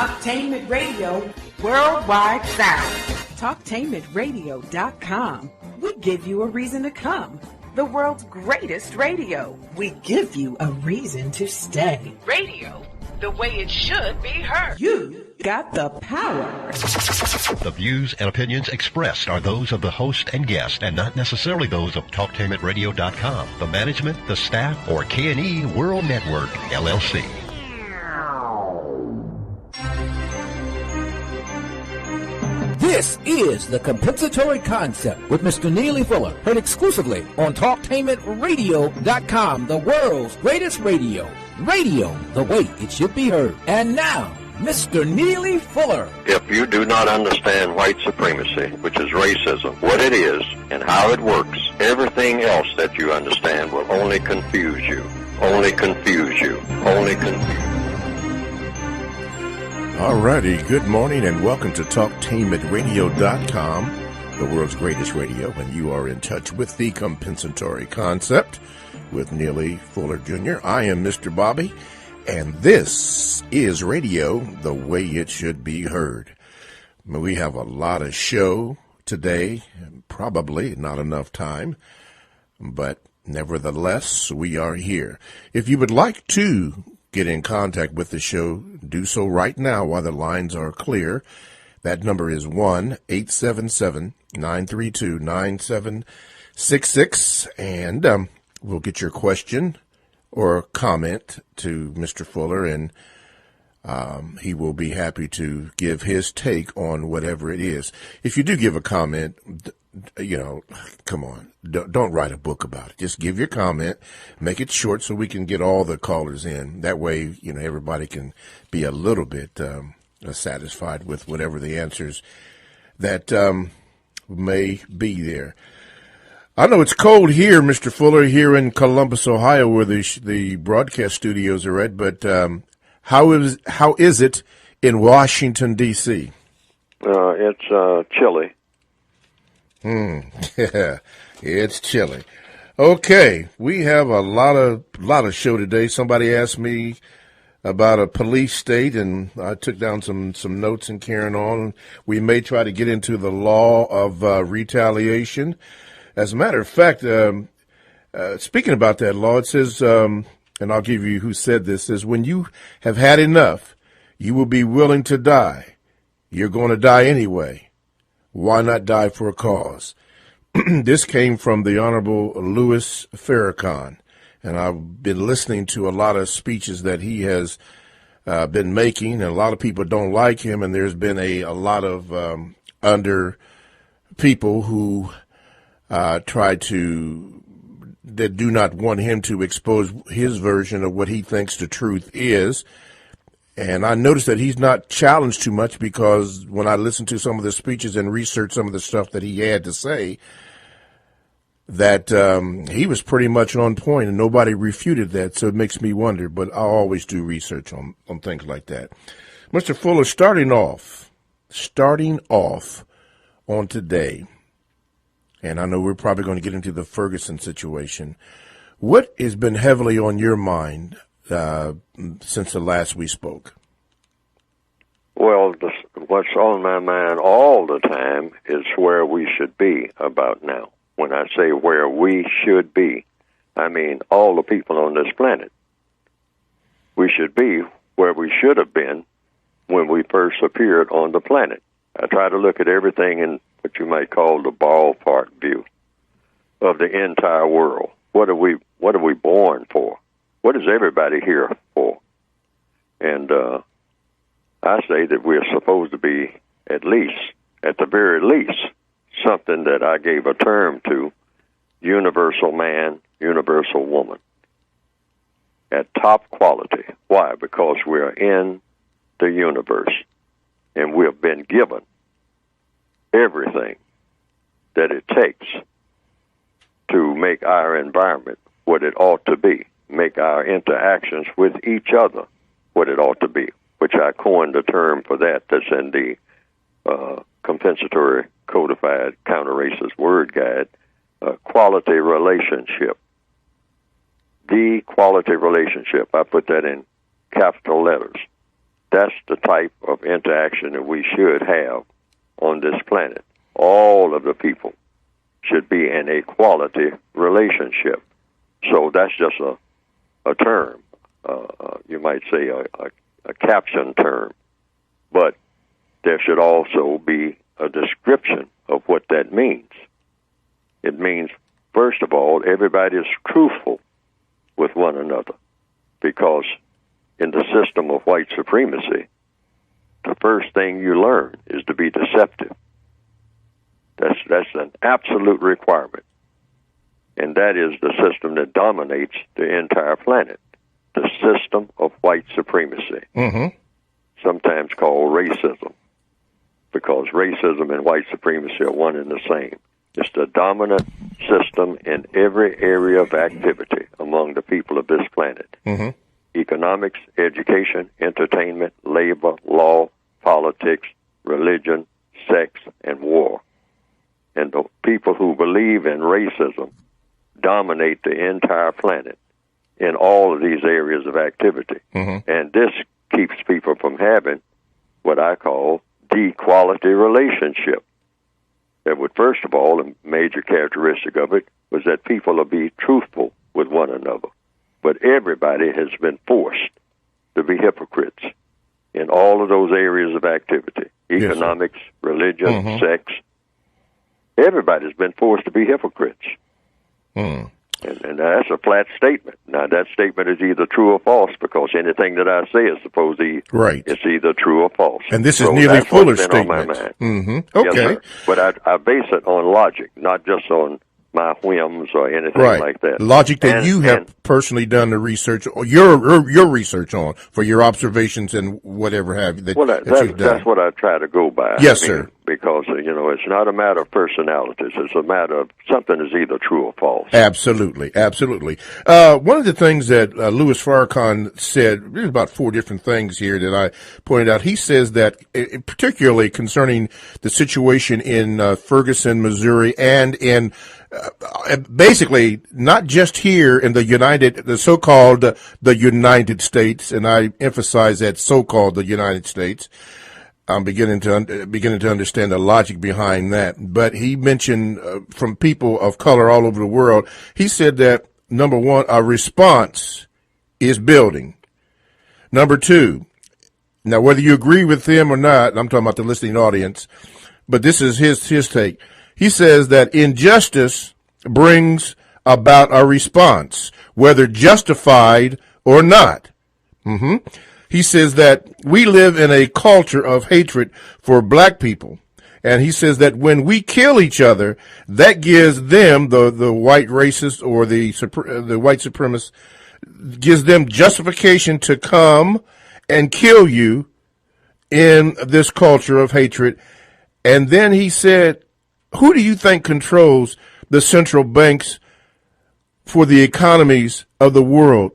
Talktainment Radio Worldwide Sound. Talktainmentradio.com. We give you a reason to come. The world's greatest radio. We give you a reason to stay. Radio, the way it should be heard. You got the power. The views and opinions expressed are those of the host and guest and not necessarily those of TalkTainmentRadio.com, the management, the staff, or K&E World Network, LLC. This is The Compensatory Concept with Mr. Neely Fuller, heard exclusively on TalkTainmentRadio.com, the world's greatest radio. Radio, the way it should be heard. And now, Mr. Neely Fuller. If you do not understand white supremacy, which is racism, what it is and how it works, everything else that you understand will only confuse you. Only confuse you. Only confuse you. Alrighty, good morning and welcome to TalkTainmentRadio.com, the world's greatest radio, and you are in touch with the compensatory concept with Neely Fuller Jr. I am Mr. Bobby, and this is radio the way it should be heard. We have a lot of show today, probably not enough time, but nevertheless, we are here. If you would like to get in contact with the show, do so right now while the lines are clear. That number is 1-877-932-9766, and we'll get your question or comment to Mr. Fuller, and he will be happy to give his take on whatever it is. If you do give a comment, come on, don't write a book about it. Just give your comment, make it short so we can get all the callers in. That way, everybody can be a little bit satisfied with whatever the answers that may be there. I know it's cold here, Mr. Fuller, here in Columbus, Ohio, where the broadcast studios are at, but how is it in Washington, D.C.? It's chilly. Yeah, it's chilly. Okay, we have a lot of show today. Somebody asked me about a police state, and I took down some notes and carrying on. We may try to get into the law of retaliation. As a matter of fact, speaking about that law, it says, and I'll give you who said this, says, when you have had enough, you will be willing to die. You're going to die anyway. Why not die for a cause? This came from the Honorable Louis Farrakhan, and I've been listening to a lot of speeches that he has been making, and a lot of people don't like him, and there's been a lot of under people who that do not want him to expose his version of what he thinks the truth is. And I noticed that he's not challenged too much, because when I listened to some of the speeches and researched some of the stuff that he had to say, that he was pretty much on point and nobody refuted that. So it makes me wonder, but I always do research on things like that. Mr. Fuller, starting off on today, and I know we're probably going to get into the Ferguson situation. What has been heavily on your mind since the last we spoke? Well, what's on my mind all the time is where we should be about now. When I say where we should be, I mean all the people on this planet. We should be where we should have been when we first appeared on the planet. I try to look at everything in what you might call the ballpark view of the entire world. What are we born for? What is everybody here for? And I say that we're supposed to be at the very least, something that I gave a term to, universal man, universal woman, at top quality. Why? Because we're in the universe, and we've been given everything that it takes to make our environment what it ought to be, make our interactions with each other what it ought to be, which I coined a term for that's in the compensatory codified counter-racist word guide, quality relationship. The quality relationship, I put that in capital letters. that's the type of interaction that we should have on this planet. All of the people should be in a quality relationship. So that's just a term. You might say a caption term. But there should also be a description of what that means. It means, first of all, everybody is truthful with one another, because in the system of white supremacy, the first thing you learn is to be deceptive. That's an absolute requirement. And that is the system that dominates the entire planet, the system of white supremacy, sometimes called racism, because racism and white supremacy are one and the same. It's the dominant system in every area of activity among the people of this planet. Economics, education, entertainment, labor, law, politics, religion, sex, and war. And the people who believe in racism dominate the entire planet in all of these areas of activity. And this keeps people from having what I call the quality relationship. That would, first of all, a major characteristic of it was that people will be truthful with one another. But everybody has been forced to be hypocrites in all of those areas of activity. Economics, religion, sex. Everybody's been forced to be hypocrites. And that's a flat statement. Now, that statement is either true or false, because anything that I say is supposed to be it's either true or false. And this is Neely Fuller's statement. On my mind. Okay. Yes, but I base it on logic, not just on my whims or anything like that. Logic that you have personally done the research, or your research on, for your observations and whatever have you. That's what I try to go by. Yes, sir. Because, it's not a matter of personalities. It's a matter of something is either true or false. Absolutely. One of the things that Louis Farrakhan said, there's about 4 different things here that I pointed out. He says that, particularly concerning the situation in Ferguson, Missouri, and in basically not just here in the so-called the United States, and I emphasize that so-called the United States. I'm beginning to understand the logic behind that. But he mentioned from people of color all over the world. He said that, number one, a response is building. Number 2, now whether you agree with him or not, I'm talking about the listening audience, but this is his take. He says that injustice brings about a response, whether justified or not. He says that we live in a culture of hatred for black people. And he says that when we kill each other, that gives them, the white racists or the white supremacists, gives them justification to come and kill you in this culture of hatred. And then he said, who do you think controls the central banks for the economies of the world?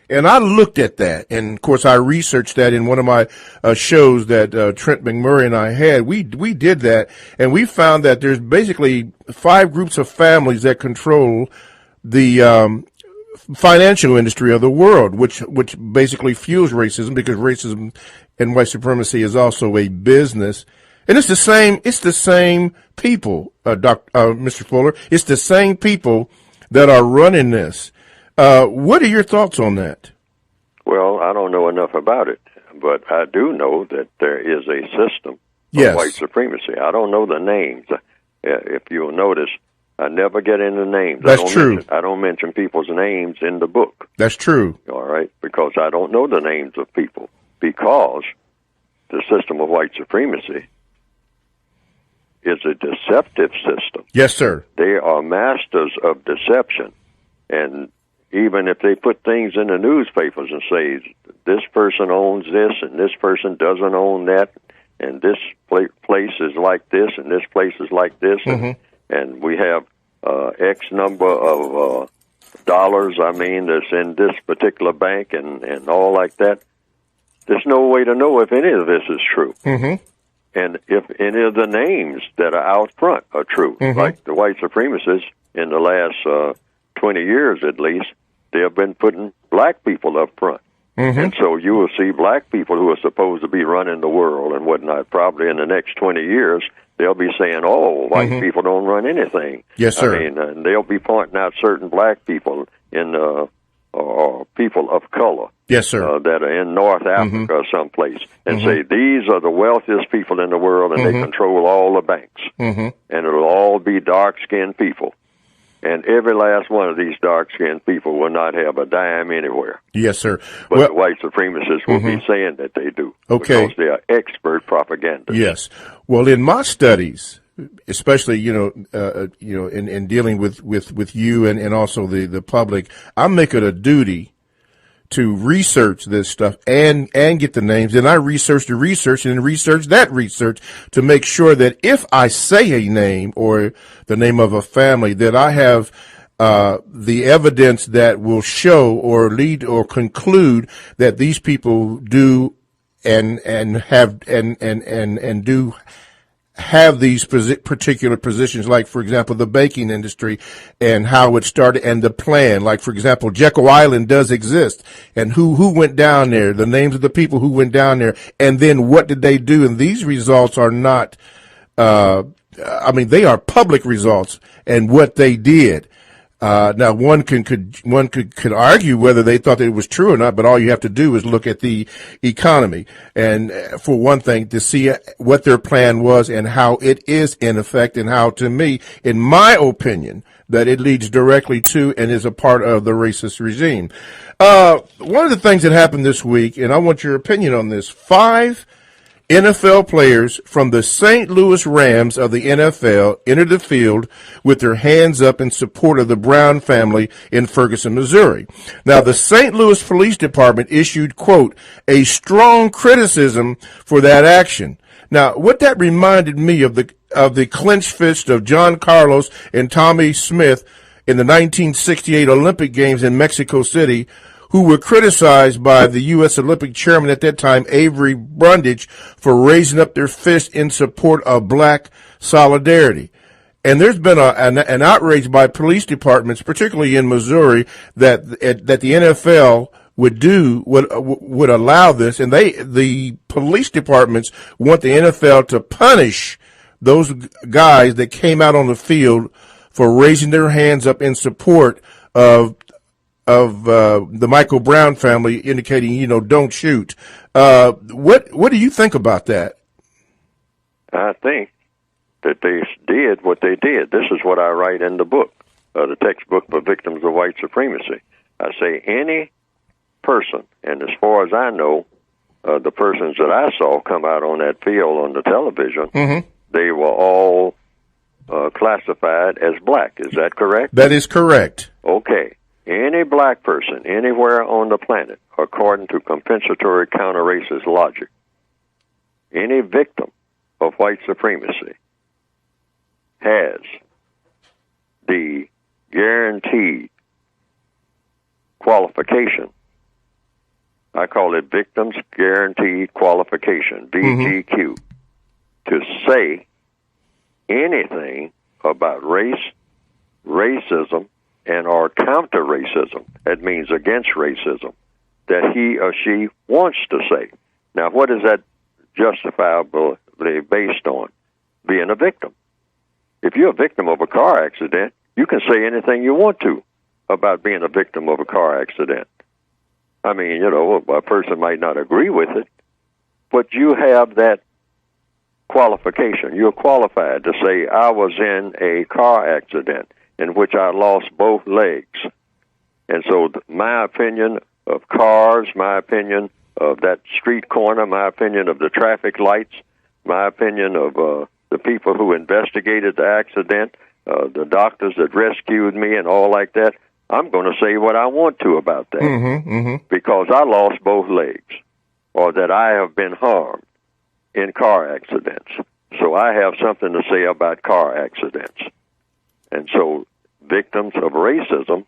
And I looked at that, and of course I researched that in one of my shows that Trent McMurray and I had. We did that, and we found that there's basically 5 groups of families that control the financial industry of the world, which basically fuels racism, because racism and white supremacy is also a business. And it's the same people, Mr. Fuller. It's the same people that are running this. What are your thoughts on that? Well, I don't know enough about it, but I do know that there is a system of white supremacy. I don't know the names. If you'll notice, I never get into names. That's true. I don't mention people's names in the book. That's true. All right, because I don't know the names of people, because the system of white supremacy is a deceptive system. Yes, sir. They are masters of deception. And even if they put things in the newspapers and say, this person owns this and this person doesn't own that, and this place is like this and this place is like this, and we have X number of dollars, that's in this particular bank and all like that, there's no way to know if any of this is true. And if any of the names that are out front are true, like the white supremacists in the last 20 years at least, they have been putting black people up front. And so you will see black people who are supposed to be running the world and whatnot. Probably in the next 20 years, they'll be saying, "Oh, white people don't run anything." Yes, sir. I mean, and they'll be pointing out certain black people in or people of color. Yes, sir. That are in North Africa or someplace, and say these are the wealthiest people in the world, and they control all the banks, and it'll all be dark-skinned people. And every last one of these dark-skinned people will not have a dime anywhere. Yes, sir. But the white supremacists will be saying that they do. Okay. Because they are expert propagandists. Yes. Well, in my studies, especially, in dealing with you and also the public, I make it a duty to research this stuff and get the names. And I research the research and research that research to make sure that if I say a name or the name of a family, that I have the evidence that will show or lead or conclude that these people do and do have these particular positions, like, for example, the baking industry and how it started and the plan. Like, for example, Jekyll Island does exist, and who went down there, the names of the people who went down there, and then what did they do? And these results are not, they are public results and what they did. Now, one could argue whether they thought that it was true or not, but all you have to do is look at the economy, and for one thing, to see what their plan was and how it is in effect, and how, to me, in my opinion, that it leads directly to and is a part of the racist regime. One of the things that happened this week, and I want your opinion on this: 5 NFL players from the St. Louis Rams of the NFL entered the field with their hands up in support of the Brown family in Ferguson, Missouri. Now, the St. Louis Police Department issued, quote, a strong criticism for that action. Now, what that reminded me of the clenched fist of John Carlos and Tommy Smith in the 1968 Olympic Games in Mexico City, who were criticized by the U.S. Olympic chairman at that time, Avery Brundage, for raising up their fist in support of black solidarity. And there's been an outrage by police departments, particularly in Missouri, that the NFL would allow this, and the police departments want the NFL to punish those guys that came out on the field for raising their hands up in support of the Michael Brown family, indicating, don't shoot. What do you think about that? I think that they did what they did. This is what I write in the book, the textbook for victims of white supremacy. I say any person, and as far as I know, the persons that I saw come out on that field on the television, they were all classified as black. Is that correct? That is correct. Okay. Any black person anywhere on the planet, according to compensatory counter-racist logic, any victim of white supremacy has the guaranteed qualification. I call it Victims Guaranteed Qualification, VGQ, to say anything about race, racism, and or counter-racism, that means against racism, that he or she wants to say. Now, what is that justifiably based on? Being a victim. If you're a victim of a car accident, you can say anything you want to about being a victim of a car accident. I mean, a person might not agree with it, but you have that qualification. You're qualified to say, I was in a car accident in which I lost both legs. And so my opinion of cars, my opinion of that street corner, my opinion of the traffic lights, my opinion of the people who investigated the accident, the doctors that rescued me and all like that, I'm going to say what I want to about that because I lost both legs or that I have been harmed in car accidents. So I have something to say about car accidents. And so victims of racism,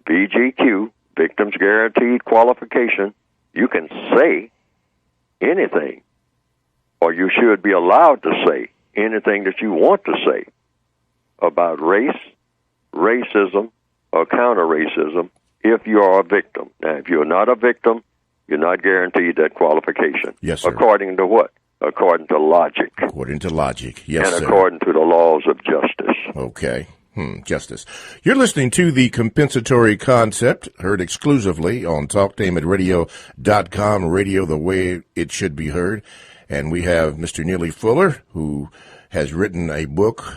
VGQ, Victims Guaranteed Qualification, you can say anything, or you should be allowed to say anything that you want to say about race, racism, or counter-racism if you are a victim. Now, if you're not a victim, you're not guaranteed that qualification. Yes, sir. According to what? According to logic. According to logic, yes, and sir. according to the laws of justice. Okay. Justice. You're listening to The Compensatory Concept, heard exclusively on TalkTameItRadio.com, radio the way it should be heard. And we have Mr. Neely Fuller, who has written a book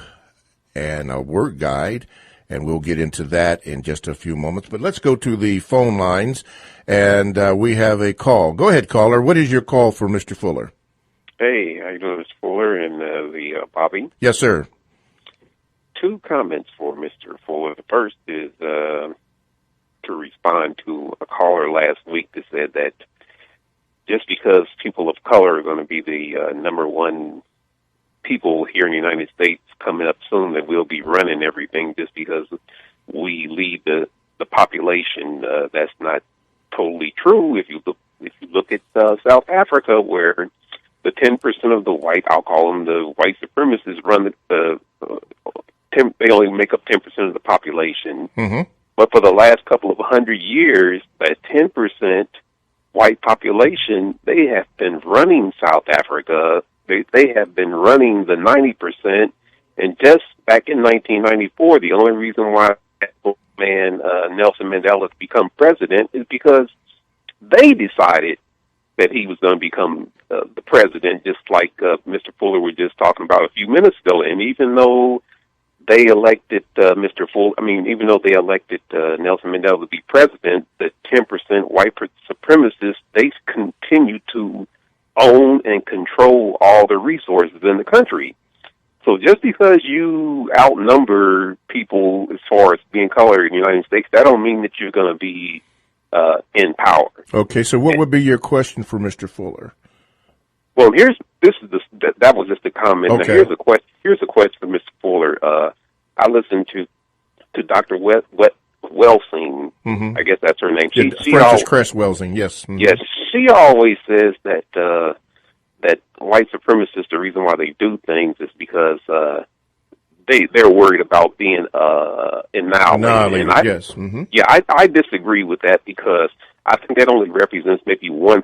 and a work guide, and we'll get into that in just a few moments. But let's go to the phone lines, and we have a call. Go ahead, caller. What is your call for Mr. Fuller? Hey, how you doing, Mr. Fuller and Bobby? Yes, sir. 2 comments for Mr. Fuller. The first is to respond to a caller last week that said that just because people of color are going to be the number one people here in the United States coming up soon, that we'll be running everything just because we lead the population. That's not totally true. If you look at South Africa, where the 10% of the white, I'll call them the white supremacists, run they only make up 10% of the population. Mm-hmm. But for the last couple of 100 years, that 10% white population, they have been running South Africa. They have been running the 90%. And just back in 1994, the only reason why Nelson Mandela become president is because they decided that he was going to become the president, just like Mr. Fuller was just talking about a few minutes ago. And even though they elected even though they elected Nelson Mandela to be president, the 10% white supremacists, they continue to own and control all the resources in the country. So just because you outnumber people as far as being colored in the United States, that don't mean that you're going to be in power. Okay, so what would be your question for Mr. Fuller? Well, that was just a comment. Okay. Now, here's a question for Mr. Fuller. I listened to Dr. Welsing. Mm-hmm. I guess that's her name. Frances Cress Welsing, yes. Mm-hmm. Yes, she always says that that white supremacists, the reason why they do things is because they're worried about being annihilated. Yes. Mm-hmm. Yeah, I disagree with that because I think that only represents maybe 1%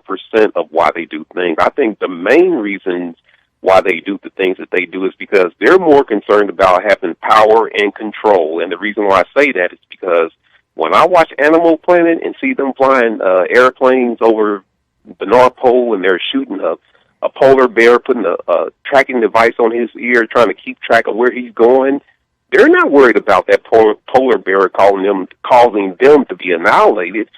of why they do things. I think the main reasons why they do the things that they do is because they're more concerned about having power and control. And the reason why I say that is because when I watch Animal Planet and see them flying airplanes over the North Pole and they're shooting a polar bear, putting a tracking device on his ear, trying to keep track of where he's going, they're not worried about that polar bear causing them to be annihilated.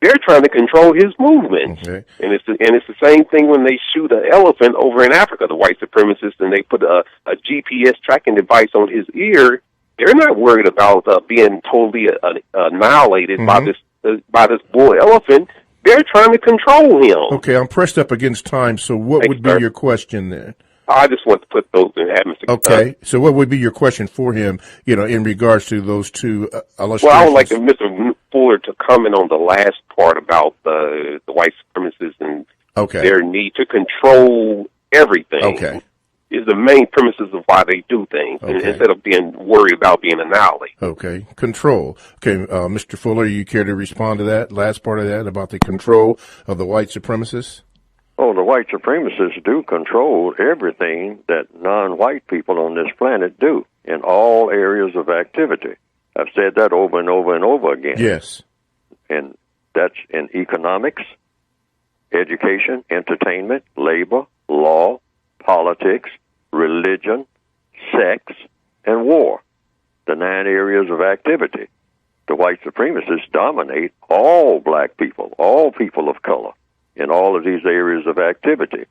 They're trying to control his movements. Okay. And it's the same thing when they shoot an elephant over in Africa, the white supremacists, and they put a GPS tracking device on his ear. They're not worried about being totally annihilated Mm-hmm. by this bull elephant. They're trying to control him. Okay, I'm pressed up against time, so what would be your question then? I just want to put those in atmosphere. Okay, so what would be your question for him, in regards to those two illustrations? Well, I would like Mr. Fuller to comment on the last part about the white supremacists and their need to control everything. Okay. Is the main premises of why they do things instead of being worried about being annihilated. Okay, control. Okay, Mr. Fuller, you care to respond to that last part of that about the control of the white supremacists? Oh, the white supremacists do control everything that non-white people on this planet do in all areas of activity. I've said that over and over and over again. Yes. And that's in economics, education, entertainment, labor, law, politics, religion, sex, and war. The 9 areas of activity. The white supremacists dominate all black people, all people of color, in all of these areas of activity.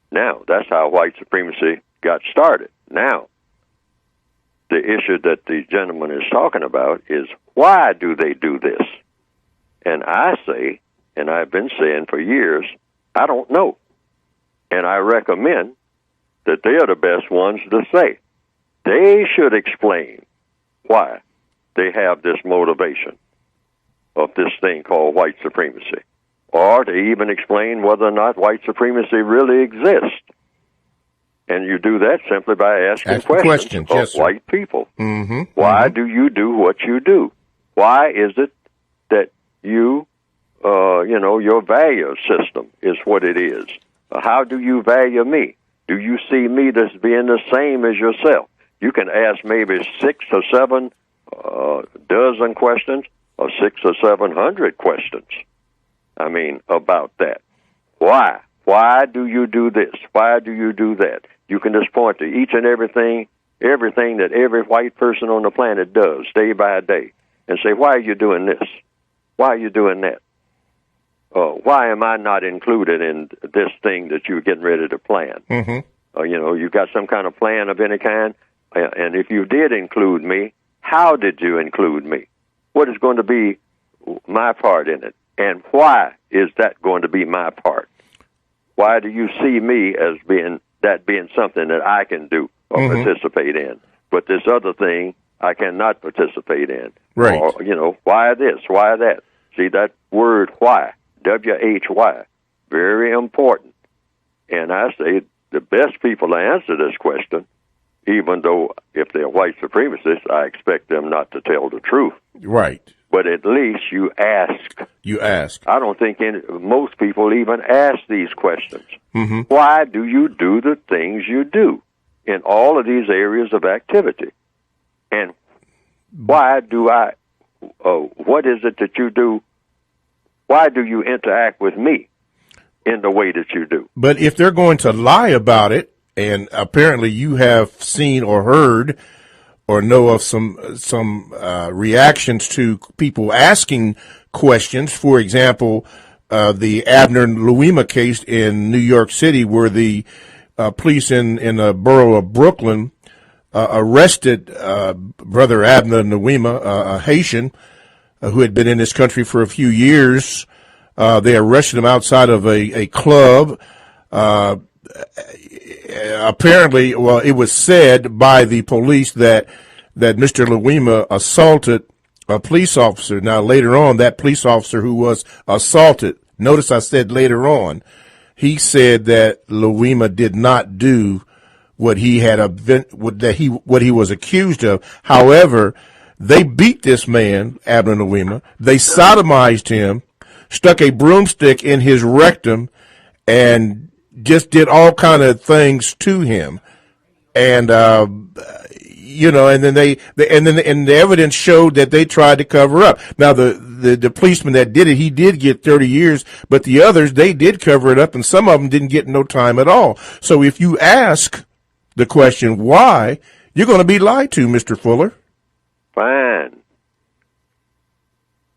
Now, that's how white supremacy got started. Now, the issue that the gentleman is talking about is, why do they do this? And I say, and I've been saying for years, I don't know. And I recommend that they are the best ones to say. They should explain why they have this motivation of this thing called white supremacy. Or to even explain whether or not white supremacy really exists. And you do that simply by asking questions of white people. Mm-hmm. Why do you do what you do? Why is it that your value system is what it is. How do you value me? Do you see me as being the same as yourself? You can ask maybe 6 or 7 dozen questions or 600 or 700 questions. I mean, about that. Why? Why do you do this? Why do you do that? You can just point to each and everything that every white person on the planet does day by day and say, why are you doing this? Why are you doing that? Why am I not included in this thing that you're getting ready to plan? Mm-hmm. You got some kind of plan of any kind? And if you did include me, how did you include me? What is going to be my part in it? And why is that going to be my part? Why do you see me as being something that I can do or mm-hmm. participate in? But this other thing I cannot participate in. Right. Or, why this? Why that? See, that word why, W-H-Y, very important. And I say the best people to answer this question, even though if they're white supremacists, I expect them not to tell the truth. Right. But at least you ask. You ask. I don't think most people even ask these questions. Mm-hmm. Why do you do the things you do in all of these areas of activity? And why do what is it that you do? Why do you interact with me in the way that you do? But if they're going to lie about it, and apparently you have seen or heard or know of some reactions to people asking questions. For example, the Abner Louima case in New York City, where the police in the borough of Brooklyn arrested Brother Abner Louima, a Haitian who had been in this country for a few years. They arrested him outside of a club. Apparently, well, it was said by the police that Mr. Louima assaulted a police officer. Now, later on, that police officer who was assaulted, notice I said later on, he said that Louima did not do what he had what he was accused of. However, they beat this man, Abner Louima. They sodomized him, stuck a broomstick in his rectum, and just did all kind of things to him. And and then the evidence showed that they tried to cover up. Now the policeman that did it, he did get 30 years, but the others, they did cover it up, and some of them didn't get no time at all. So if you ask the question why, you're going to be lied to, Mr. Fuller. Fine.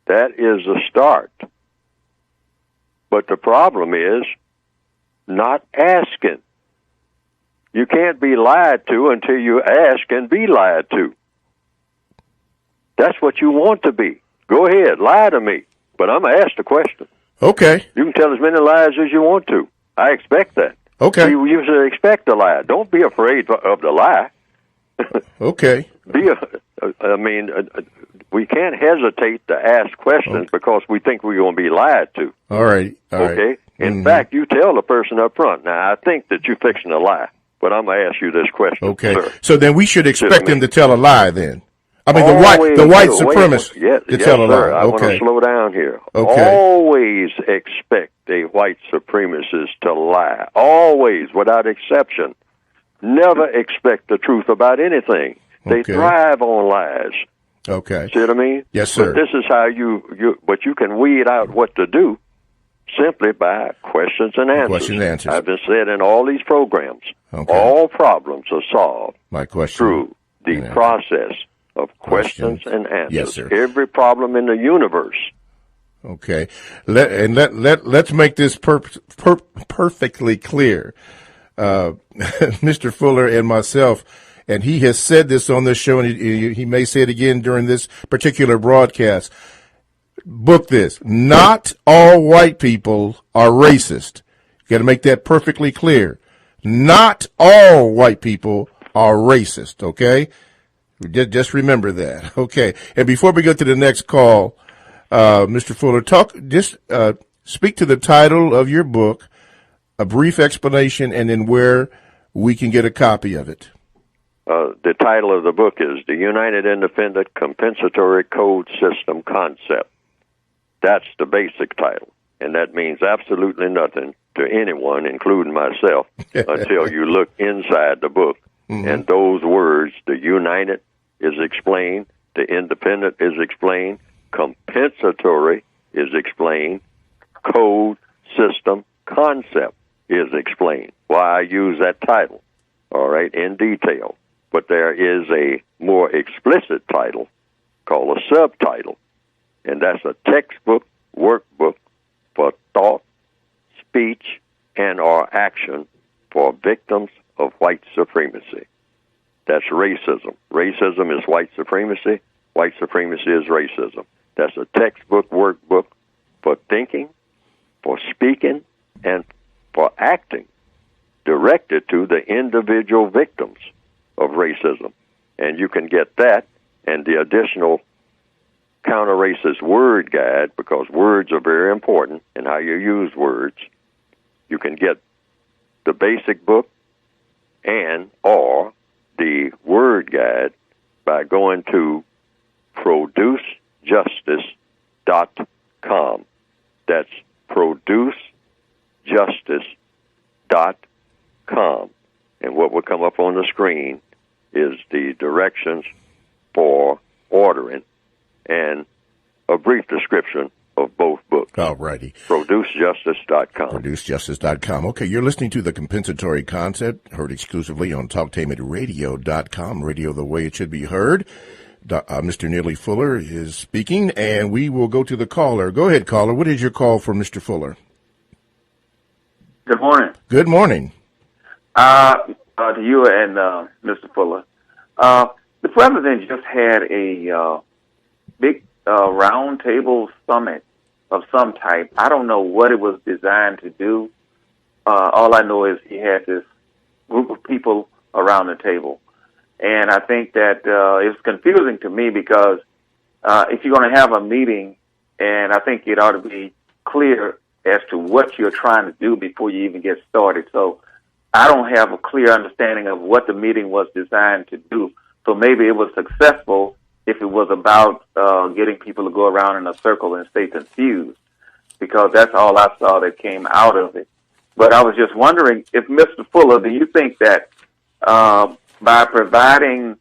That is a start. But the problem is not asking. You can't be lied to until you ask and be lied to. That's what you want to be. Go ahead, lie to me. But I'm going to ask the question. Okay. You can tell as many lies as you want to. I expect that. Okay. You usually expect a lie. Don't be afraid of the lie. Okay. We can't hesitate to ask questions because we think we're going to be lied to. All right. Okay? In fact, you tell the person up front, now, I think that you're fixing a lie, but I'm going to ask you this question. Okay. Sir. So then we should expect them to tell a lie then. I mean, Always the white supremacist to tell a lie. Sir. I want to slow down here. Okay. Always expect a white supremacist to lie. Always, without exception. Never expect the truth about anything. They thrive on lies. Okay. See what I mean? Yes, sir. But this is how but you can weed out what to do simply by questions and answers. Questions and answers. I've been said in all these programs, all problems are solved through the process of questions and answers. Yes, sir. Every problem in the universe. Okay. Let's make this perfectly clear. Mr. Fuller and myself, and he has said this on this show, and he may say it again during this particular broadcast. Book this. Not all white people are racist. You got to make that perfectly clear. Not all white people are racist, okay? Just remember that, okay? And before we go to the next call, Mr. Fuller, speak to the title of your book, a brief explanation, and then where we can get a copy of it. The title of the book is The United Independent Compensatory Code System Concept. That's the basic title, and that means absolutely nothing to anyone, including myself, until you look inside the book. Mm-hmm. And those words, the united is explained, the independent is explained, compensatory is explained, code, system, concept is explained. Why I use that title, all right, in detail. But there is a more explicit title called a subtitle, and that's a textbook workbook for thought, speech, and or action for victims of white supremacy. That's racism. Racism is white supremacy. White supremacy is racism. That's a textbook workbook for thinking, for speaking, and for acting, directed to the individual victims of racism. And you can get that and the additional counter-racist word guide, because words are very important in how you use words. You can get the basic book and or the word guide by going to producejustice.com. That's producejustice.com. And what will come up on the screen is the directions for ordering and a brief description of both books. All righty. ProduceJustice.com. ProduceJustice.com. Okay, you're listening to The Compensatory Concept, heard exclusively on TalkTameItRadio.com, radio the way it should be heard. Mr. Neely Fuller is speaking, and we will go to the caller. Go ahead, caller. What is your call for Mr. Fuller? Good morning. Good morning. To you and Mr. Fuller. The president just had a big roundtable summit of some type. I don't know what it was designed to do. All I know is he had this group of people around the table. And I think that it's confusing to me because if you're going to have a meeting, and I think it ought to be clear as to what you're trying to do before you even get started. So I don't have a clear understanding of what the meeting was designed to do. So maybe it was successful if it was about getting people to go around in a circle and stay confused, because that's all I saw that came out of it. But I was just wondering if, Mr. Fuller, do you think that by providing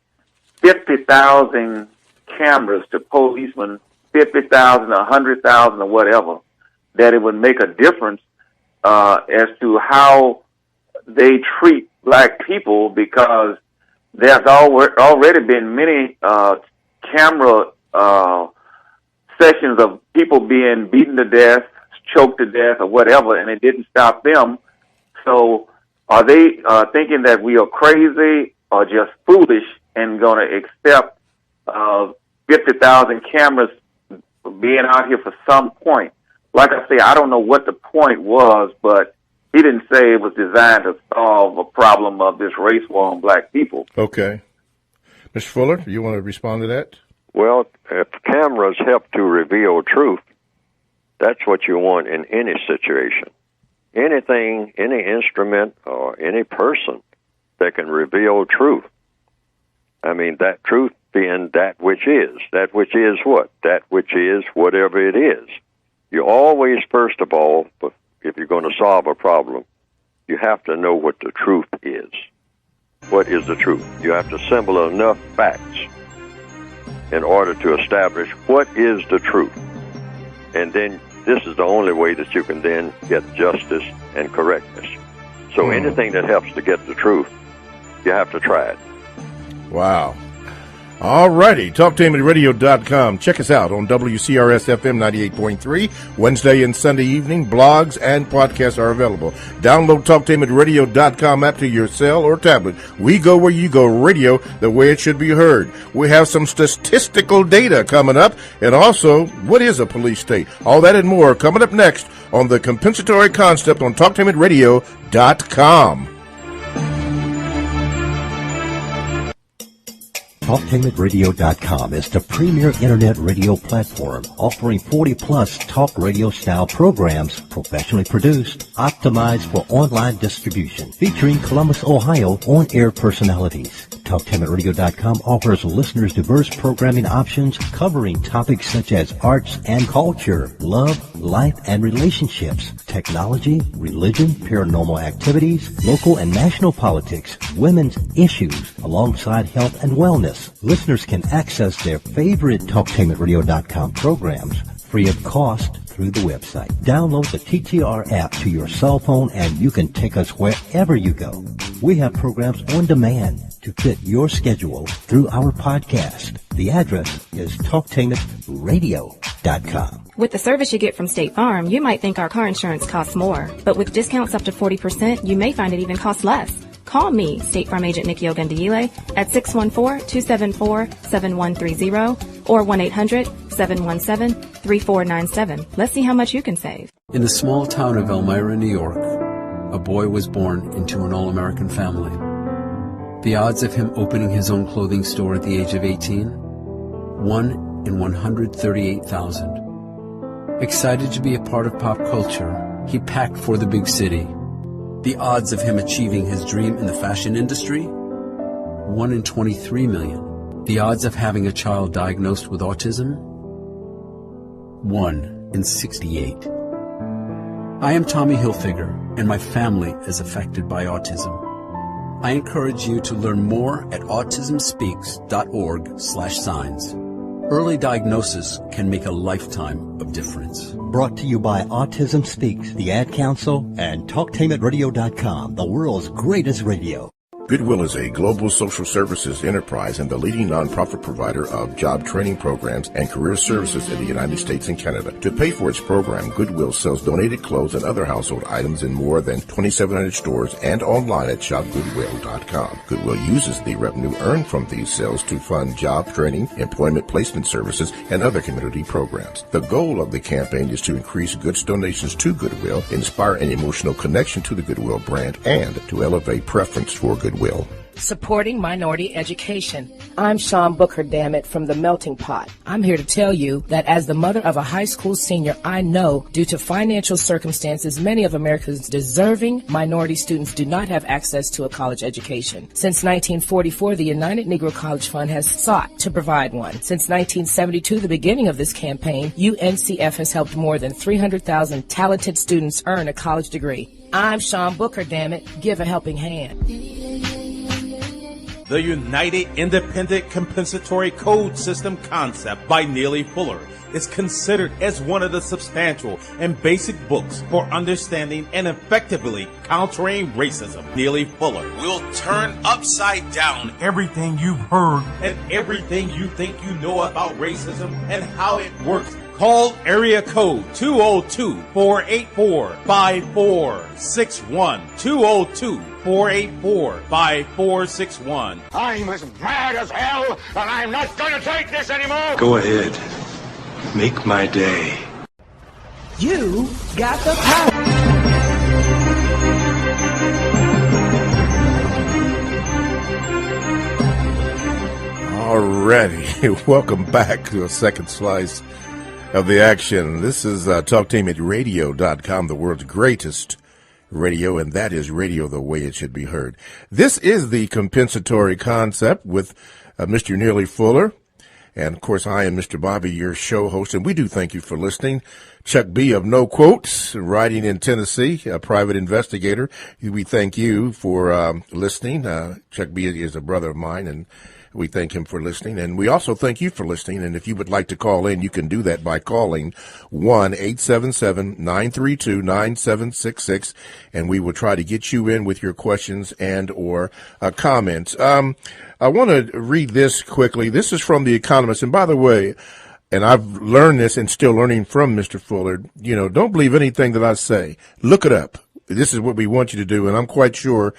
50,000 cameras to policemen, 50,000, 100,000, or whatever, that it would make a difference as to how they treat black people? Because there's already been many camera sessions of people being beaten to death, choked to death, or whatever, and it didn't stop them. So are they thinking that we are crazy or just foolish and going to accept 50,000 cameras being out here for some point? Like I say, I don't know what the point was, but he didn't say it was designed to solve a problem of this race war on black people. Okay. Mr. Fuller, you want to respond to that? Well, if cameras help to reveal truth, that's what you want in any situation. Anything, any instrument, or any person that can reveal truth. I mean, that truth being that which is. That which is what? That which is whatever it is. You always, first of all, if you're going to solve a problem, you have to know what the truth is. What is the truth? You have to assemble enough facts in order to establish what is the truth. And then this is the only way that you can then get justice and correctness. So anything that helps to get the truth, you have to try it. Wow. All righty. TalkTameItRadio.com. Check us out on WCRS-FM 98.3. Wednesday and Sunday evening, blogs and podcasts are available. Download TalkTameItRadio.com app to your cell or tablet. We go where you go, radio the way it should be heard. We have some statistical data coming up, and also, what is a police state? All that and more coming up next on The Compensatory Concept on TalkTameItRadio.com. TalkTainmentRadio.com is the premier internet radio platform offering 40-plus talk radio-style programs professionally produced, optimized for online distribution, featuring Columbus, Ohio on-air personalities. TalkTainmentRadio.com offers listeners diverse programming options covering topics such as arts and culture, love, life and relationships, technology, religion, paranormal activities, local and national politics, women's issues, alongside health and wellness. Listeners can access their favorite TalkTainmentRadio.com programs free of cost through the website. Download the TTR app to your cell phone and you can take us wherever you go. We have programs on demand to fit your schedule through our podcast. The address is TalkTainmentRadio.com. With the service you get from State Farm, you might think our car insurance costs more, but with discounts up to 40%, you may find it even costs less. Call me, State Farm Agent Nikki Ogundiyile, at 614-274-7130 or 1-800-717-3497. Let's see how much you can save. In the small town of Elmira, New York, a boy was born into an all-American family. The odds of him opening his own clothing store at the age of 18? 1 in 138,000. Excited to be a part of pop culture, he packed for the big city. The odds of him achieving his dream in the fashion industry? 1 in 23 million. The odds of having a child diagnosed with autism? 1 in 68. I am Tommy Hilfiger, and my family is affected by autism. I encourage you to learn more at autismspeaks.org/signs. Early diagnosis can make a lifetime of difference. Brought to you by Autism Speaks, the Ad Council, and TalkTainmentRadio.com, the world's greatest radio. Goodwill is a global social services enterprise and the leading nonprofit provider of job training programs and career services in the United States and Canada. To pay for its program, Goodwill sells donated clothes and other household items in more than 2,700 stores and online at shopgoodwill.com. Goodwill uses the revenue earned from these sales to fund job training, employment placement services, and other community programs. The goal of the campaign is to increase goods donations to Goodwill, inspire an emotional connection to the Goodwill brand, and to elevate preference for Goodwill. Supporting minority education. I'm Sean Booker, dammit, from The Melting Pot. I'm here to tell you that as the mother of a high school senior, I know due to financial circumstances, many of America's deserving minority students do not have access to a college education. Since 1944, the United Negro College Fund has sought to provide one. Since 1972, the beginning of this campaign, UNCF has helped more than 300,000 talented students earn a college degree. I'm Sean Booker, dammit. Give a helping hand. The United Independent Compensatory Code System concept by Neely Fuller is considered as one of the substantial and basic books for understanding and effectively countering racism. Neely Fuller will turn upside down everything you've heard and everything you think you know about racism and how it works. Call area code 202-484-5461. 202-484-5461. I'm as mad as hell, and I'm not going to take this anymore. Go ahead. Make my day. You got the power. Alrighty, welcome back to a second slice of the action. This is TalkTainmentRadio.com, the world's greatest radio, and that is radio the way it should be heard. This is the compensatory concept with Mr. Neely Fuller. And, of course, I am Mr. Bobby, your show host, and we do thank you for listening. Chuck B. of No Quotes, writing in Tennessee, a private investigator. We thank you for listening. Chuck B. is a brother of mine, and we thank him for listening, and we also thank you for listening. And if you would like to call in, you can do that by calling 1-877-932-9766, and we will try to get you in with your questions and or comments. I want to read this quickly. This is from The Economist, and by the way, and I've learned this and still learning from Mr. Fuller, you know, don't believe anything that I say. Look it up. This is what we want you to do, and I'm quite sure,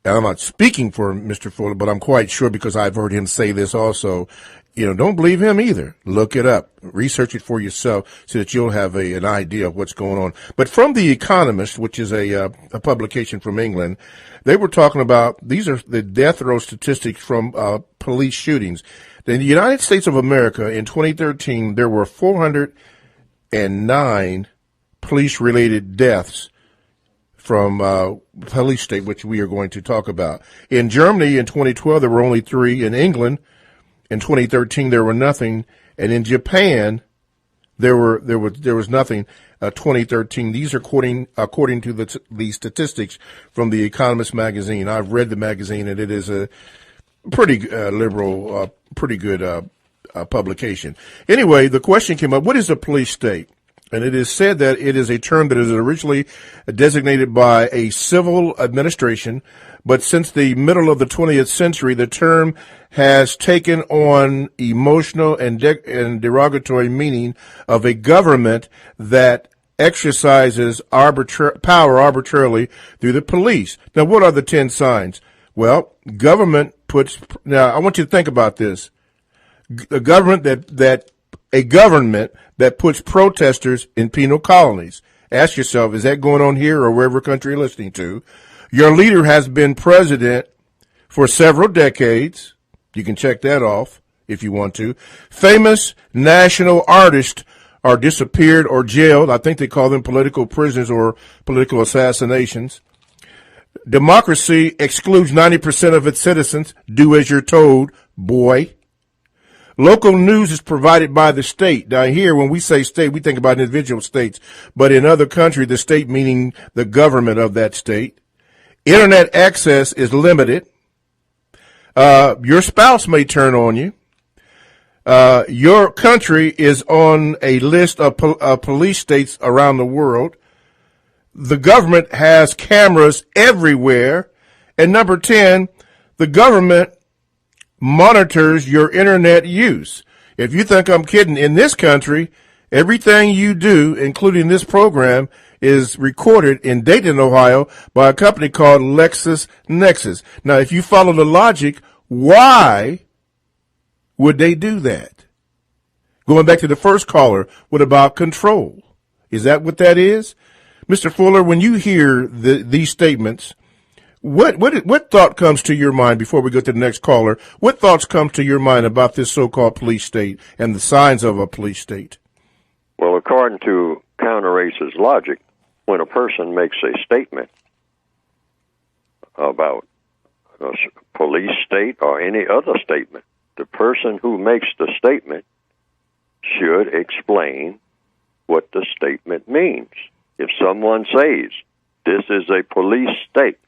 and I'm not speaking for Mr. Fuller, but I'm quite sure because I've heard him say this also, don't believe him either. Look it up. Research it for yourself so that you'll have an idea of what's going on. But from The Economist, which is a publication from England, they were talking about, these are the death row statistics from police shootings. In the United States of America in 2013, there were 409 police-related deaths from police state, which we are going to talk about. In Germany in 2012, there were only 3. In England in 2013, there were nothing. And in Japan, there was nothing. 2013. These are according to the statistics from The Economist magazine. I've read the magazine, and it is a pretty liberal, pretty good publication. Anyway, the question came up: what is a police state? And it is said that it is a term that is originally designated by a civil administration, but since the middle of the 20th century, the term has taken on emotional and derogatory meaning of a government that exercises power arbitrarily through the police. Now, what are the 10 signs? Well, now I want you to think about this. A government that puts protesters in penal colonies. Ask yourself, is that going on here or wherever country you're listening to? Your leader has been president for several decades. You can check that off if you want to. Famous national artists are disappeared or jailed. I think they call them political prisoners or political assassinations. Democracy excludes 90% of its citizens. Do as you're told, boy. Local news is provided by the state. Now here, when we say state, we think about individual states, but in other countries, the state meaning the government of that state. Internet access is limited. Your spouse may turn on you. Your country is on a list of police states around the world. The government has cameras everywhere. And number 10, the government monitors your internet use. If you think I'm kidding, in this country, everything you do, including this program, is recorded in Dayton, Ohio, by a company called LexisNexis. Now, if you follow the logic, why would they do that? Going back to the first caller, what about control? Is that what that is? Mr. Fuller, when you hear these statements, what thought comes to your mind before we go to the next caller? What thoughts come to your mind about this so-called police state and the signs of a police state? Well, according to counter-racist logic, when a person makes a statement about a police state or any other statement, the person who makes the statement should explain what the statement means. If someone says, this is a police state,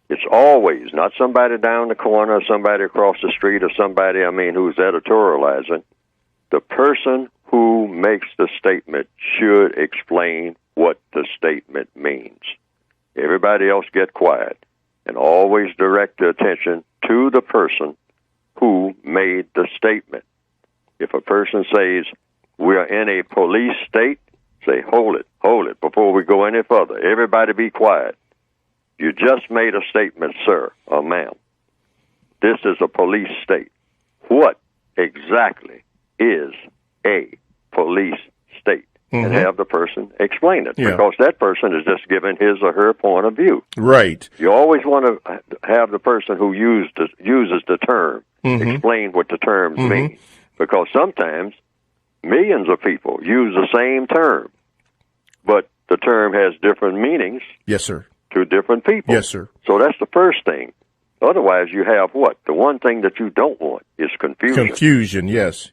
it's always not somebody down the corner, somebody across the street, or somebody, who's editorializing. The person who makes the statement should explain what the statement means. Everybody else get quiet and always direct the attention to the person who made the statement. If a person says, we're in a police state, say, hold it, before we go any further. Everybody be quiet. You just made a statement, sir or ma'am. This is a police state. What exactly is a police state? Mm-hmm. And have the person explain it, because that person is just giving his or her point of view. Right. You always want to have the person who uses the term explain what the terms mean, because sometimes millions of people use the same term, but the term has different meanings. Yes, sir. To different people. Yes, sir. So that's the first thing. Otherwise, you have what? The one thing that you don't want is confusion. Confusion, yes.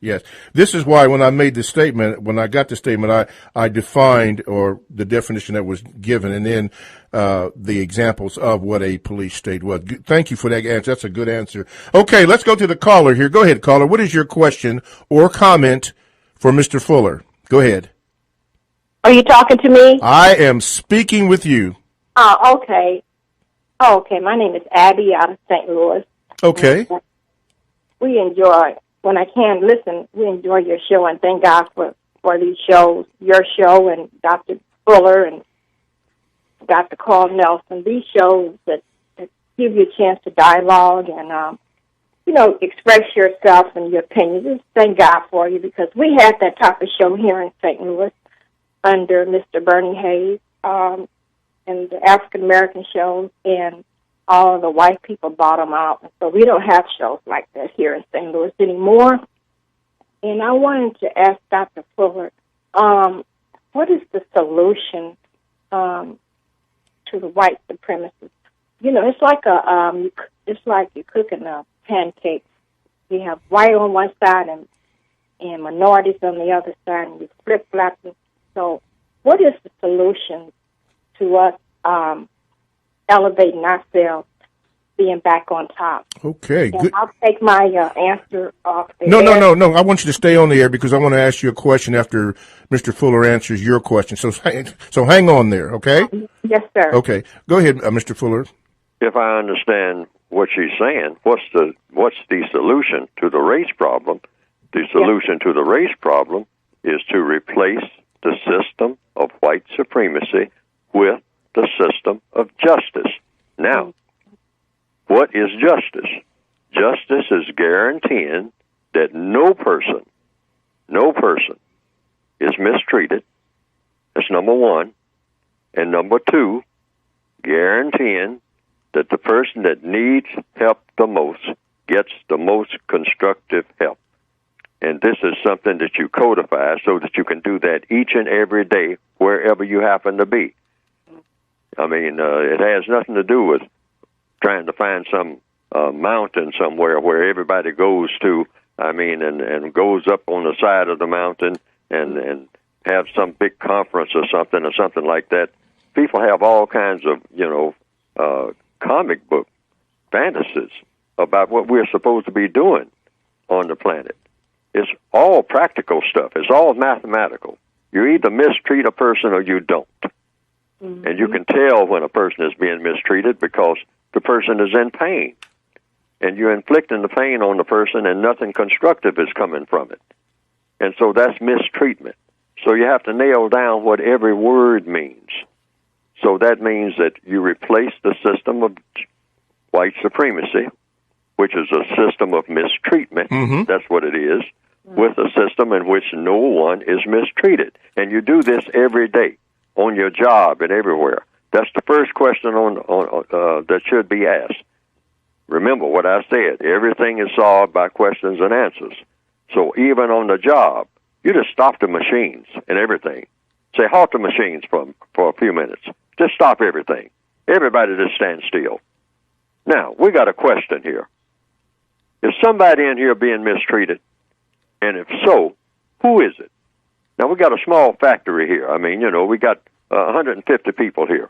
This is why when I made the statement, when I got the statement, I defined or the definition that was given, and then the examples of what a police state was. Thank you for that answer. That's a good answer. Okay, let's go to the caller here. Go ahead, caller. What is your question or comment for Mr. Fuller? Go ahead. Are you talking to me? I am speaking with you. Oh, okay. Okay, my name is Abby out of St. Louis. Okay. We enjoy, when I can listen, we enjoy your show, and thank God for these shows, your show and Dr. Fuller and Dr. Carl Nelson. These shows that give you a chance to dialogue, and express yourself and your opinion. Just thank God for you, because we had that type of show here in St. Louis under Mr. Bernie Hayes, and the African American shows, and all of the white people bought them out. And so we don't have shows like that here in St. Louis anymore. And I wanted to ask Dr. Fuller, what is the solution to the white supremacists? It's like it's like you're cooking a pancake. You have white on one side and minorities on the other side, and you flip-flopping. So what is the solution to us elevating ourselves, being back on top? Okay, and good. I'll take my answer off the No. air. I want you to stay on the air because I want to ask you a question after Mr. Fuller answers your question. So hang on there, okay? Yes, sir. Okay, go ahead, Mr. Fuller. If I understand what she's saying, what's the solution to the race problem? The solution to the race problem is to replace the system of white supremacy with the system of justice. Now, what is justice? Justice is guaranteeing that no person is mistreated. That's number one. And number two, guaranteeing that the person that needs help the most gets the most constructive help. And this is something that you codify so that you can do that each and every day wherever you happen to be. I mean, it has nothing to do with trying to find some mountain somewhere where everybody goes to, and goes up on the side of the mountain and have some big conference or something like that. People have all kinds of, comic book fantasies about what we're supposed to be doing on the planet. It's all practical stuff. It's all mathematical. You either mistreat a person or you don't. Mm-hmm. And you can tell when a person is being mistreated because the person is in pain. And you're inflicting the pain on the person and nothing constructive is coming from it. And so that's mistreatment. So you have to nail down what every word means. So that means that you replace the system of white supremacy, which is a system of mistreatment, that's what it is, with a system in which no one is mistreated. And you do this every day, on your job and everywhere. That's the first question that should be asked. Remember what I said, everything is solved by questions and answers. So even on the job, you just stop the machines and everything. Say, halt the machines for a few minutes. Just stop everything. Everybody just stand still. Now, we got a question here. Is somebody in here being mistreated? And if so, who is it? Now, we got a small factory here. We got 150 people here.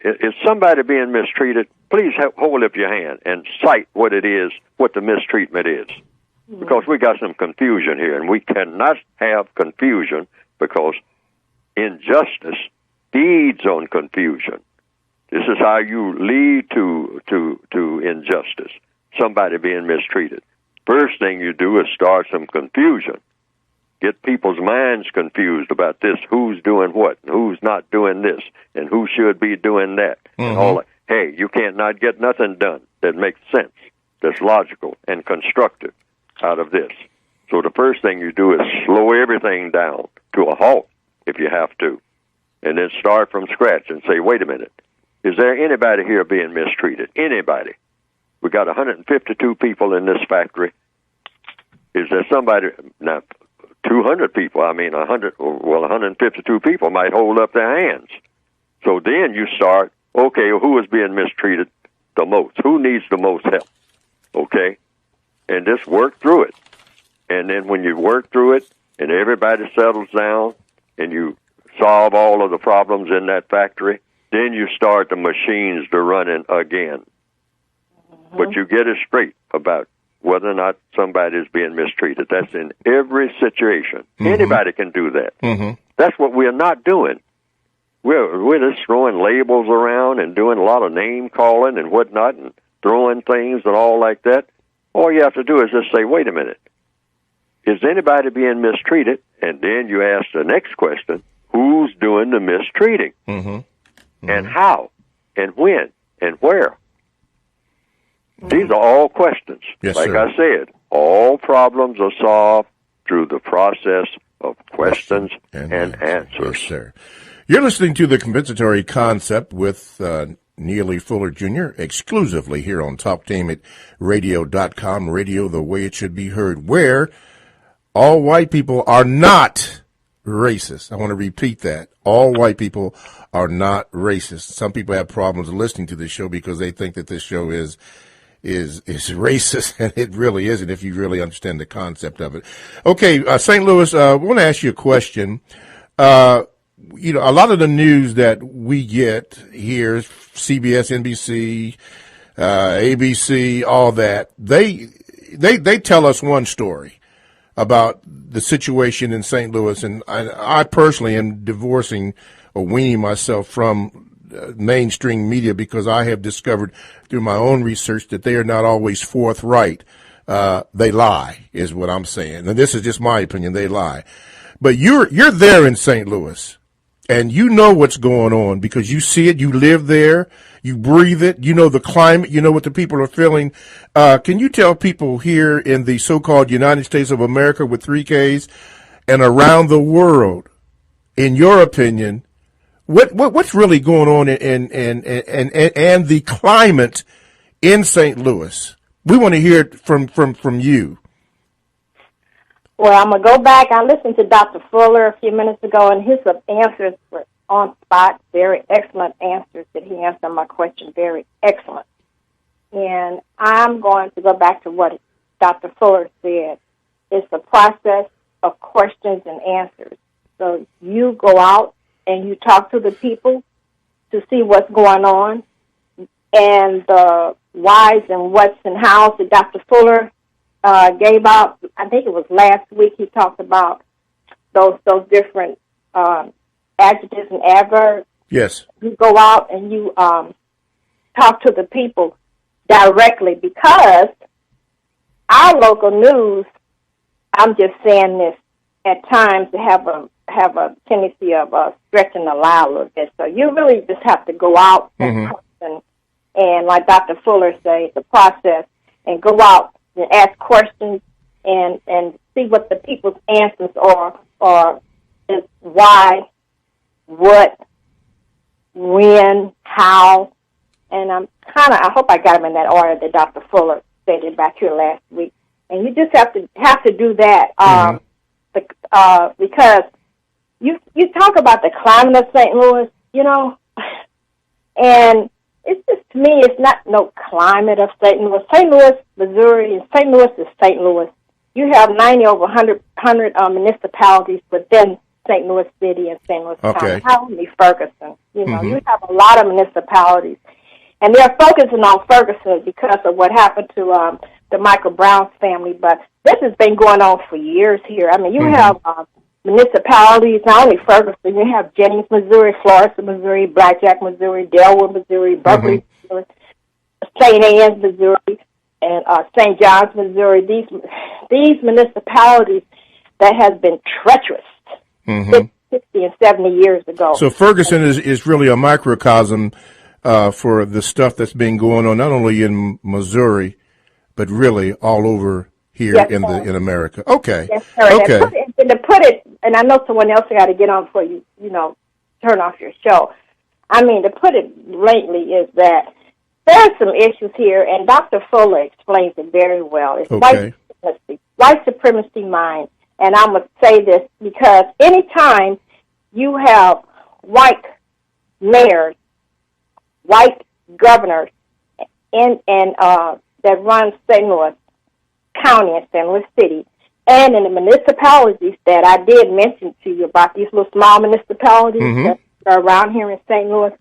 Is somebody being mistreated? Please hold up your hand and cite what it is, what the mistreatment is. Because we got some confusion here, and we cannot have confusion because injustice feeds on confusion. This is how you lead to injustice, somebody being mistreated. First thing you do is start some confusion. Get people's minds confused about this, who's doing what, and who's not doing this, and who should be doing that. And all that. Hey, you can't not get nothing done that makes sense, that's logical and constructive out of this. So the first thing you do is slow everything down to a halt if you have to, and then start from scratch and say, wait a minute, is there anybody here being mistreated? Anybody? We got 152 people in this factory. Is there somebody, now 200 people, 152 people might hold up their hands. So then you start, okay, who is being mistreated the most? Who needs the most help? Okay? And just work through it. And then when you work through it and everybody settles down and you solve all of the problems in that factory, then you start the machines to running again. But you get it straight about whether or not somebody is being mistreated. That's in every situation. Anybody can do that. That's what we're not doing. We're just throwing labels around and doing a lot of name calling and whatnot and throwing things and all like that. All you have to do is just say, wait a minute, is anybody being mistreated? And then you ask the next question, who's doing the mistreating? And how? And when? And where? These are all questions. Yes, like sir. I said, all problems are solved through the process of questions and answers. Yes, sir. You're listening to The Compensatory Concept with Neely Fuller Jr. exclusively here on TalkTainMitRadio.com, radio the way it should be heard, where all white people are not racist. I want to repeat that. All white people are not racist. Some people have problems listening to this show because they think that this show is racist, and it really isn't if you really understand the concept of it. Okay, St. Louis, I want to ask you a question. A lot of the news that we get here, CBS, NBC, ABC, all that, they tell us one story about the situation in St. Louis, and I personally am divorcing or weaning myself from mainstream media because I have discovered through my own research that they are not always forthright. They lie, is what I'm saying. And this is just my opinion. They lie. But you're there in St. Louis, and you know what's going on because you see it, you live there, you breathe it, you know the climate, you know what the people are feeling. Can you tell people here in the so-called United States of America with 3Ks and around the world, in your opinion, what's really going on and the climate in St. Louis? We want to hear it from you. Well, I'm going to go back. I listened to Dr. Fuller a few minutes ago, and his answers were on spot, very excellent answers that he answered my question, very excellent. And I'm going to go back to what Dr. Fuller said. It's a process of questions and answers. So you go out and you talk to the people to see what's going on, and the whys and whats and hows that Dr. Fuller gave out. I think it was last week. He talked about those different adjectives and adverbs. Yes. You go out and you talk to the people directly, because our local news, I'm just saying this, at times they have a tendency of stretching the lie a little bit. So you really just have to go out and like Dr. Fuller says, the process, and go out and ask questions and see what the people's answers are, or is why, what, when, how, and I hope I got them in that order that Dr. Fuller stated back here last week. And you just have to do that, because you talk about the climate of St. Louis, and it's just, to me, it's not no climate of St. Louis. St. Louis, Missouri, and St. Louis is St. Louis. You have 90 over 100 municipalities within St. Louis City and St. Louis County. Only Ferguson. You have a lot of municipalities. And they're focusing on Ferguson because of what happened to the Michael Brown's family. But this has been going on for years here. I mean, you have municipalities, not only Ferguson, you have Jennings, Missouri, Florissant, Missouri, Blackjack, Missouri, Delaware, Missouri, Berkeley, Missouri, St. Anne's, Missouri, and St. John's, Missouri. These municipalities that has been treacherous 50 and 70 years ago. So Ferguson is really a microcosm for the stuff that's been going on, not only in Missouri, but really all over here in America. Okay. Yes, sir. Okay. And to put it, and I know someone else got to get on before you turn off your show. I mean, to put it blatantly is that there are some issues here, and Dr. Fuller explains it very well. It's white supremacy mind. And I'm going to say this because anytime you have white mayors, white governors, and that run St. Louis County and St. Louis City, and in the municipalities that I did mention to you about, these little small municipalities that are around here in St. Louis,